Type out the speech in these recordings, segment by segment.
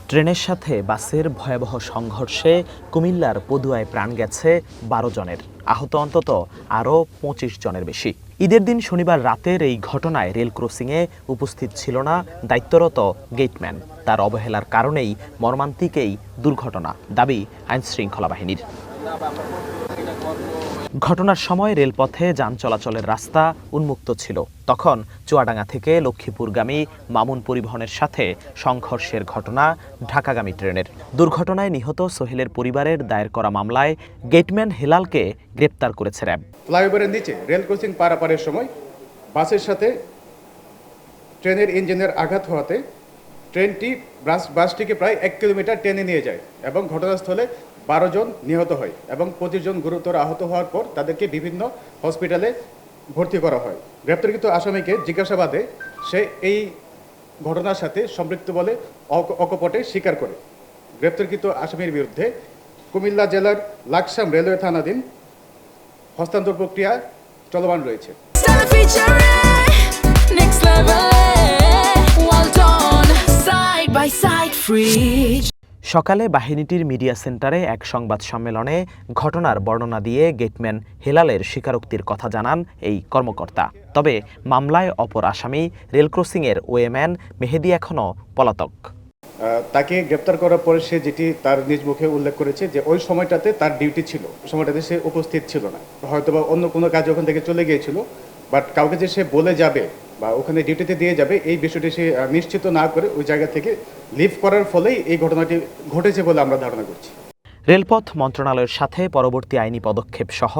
ট্রেনের সাথে বাসের ভয়াবহ সংঘর্ষে কুমিল্লার পদুয়ায় প্রাণ গেছে ১২ জনের, আহত অন্তত আরও ২৫ জনের বেশি। ঈদের দিন শনিবার রাতের এই ঘটনায় রেল ক্রসিংয়ে উপস্থিত ছিল না দায়িত্বরত গেটম্যান। তার অবহেলার কারণেই মর্মান্তিক এই দুর্ঘটনা, দাবি আইনশৃঙ্খলা বাহিনীর। ঘটনার সময় রেলপথে যান চলাচলের রাস্তা উন্মুক্ত ছিল। তখন চুয়াডাঙ্গা থেকে লক্ষ্মীপুরগামী মামুন পরিবহনের সাথে সংঘর্ষের ঘটনা ঢাকাগামী ট্রেনের। দুর্ঘটনায় নিহত সোহেলের পরিবারের দায়ের করা মামলায় গেটম্যান হেলালকে গ্রেপ্তার করেছে র্যাব। ফ্লাইওভারের নিচে রেল ক্রসিং পারাপারের সময় বাসের সাথে ট্রেনের ইঞ্জিনের আঘাত হওয়াতে ট্রেনটি বাসটিকে প্রায় ১ কিলোমিটার টেনে নিয়ে যায় এবং ঘটনাস্থলে ১২ জন নিহত হয় এবং ২৫ জন গুরুতর আহত হওয়ার পর তাদেরকে বিভিন্ন হসপিটালে ভর্তি করা হয়। গ্রেপ্তারকৃত আসামিকে জিজ্ঞাসাবাদে সে এই ঘটনার সাথে সম্পৃক্ত বলে অকপটে স্বীকার করে। গ্রেপ্তারকৃত আসামির বিরুদ্ধে কুমিল্লা জেলার লাকসাম রেলওয়ে থানাধীন হস্তান্তর প্রক্রিয়া চলমান রয়েছে। সকালে বাহিনীটির মিডিয়া সেন্টারে এক সংবাদ সম্মেলনে ঘটনার বর্ণনা দিয়ে গেটম্যান হেলালের স্বীকারোক্তির কথা জানান এই কর্মকর্তা। তবে মামলায় অপর আসামি রেল ক্রসিংয়ের ওয়েম্যান মেহেদি এখনও পলাতক। তাকে গ্রেপ্তার করার পরে সে যেটি তার নিজ মুখে উল্লেখ করেছে যে ওই সময়টাতে তার ডিউটি ছিল, সময়টাতে সে উপস্থিত ছিল না, হয়তোবা অন্য কোনো কাজে ওখান থেকে চলে গিয়েছিল। বাট কাউকে যে সে বলে যাবে বা ওখানে ডিউটিতে দিয়ে যাবে এই বিষয়টি সে নিশ্চিত না করে ওই জায়গা থেকে লিভ করার ফলেই এই ঘটনাটি ঘটেছে বলে আমরা ধারণা করছি। রেলপথ মন্ত্রণালয়ের সাথে পরবর্তী আইনি পদক্ষেপ সহ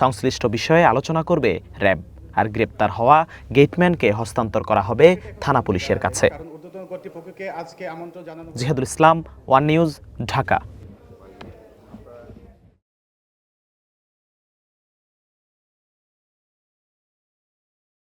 সংশ্লিষ্ট বিষয়ে আলোচনা করবে র্যাব। আর গ্রেপ্তার হওয়া গেটম্যানকে হস্তান্তর করা হবে থানা পুলিশের কাছে। জিহাদুল ইসলাম, ওয়ান নিউজ, ঢাকা।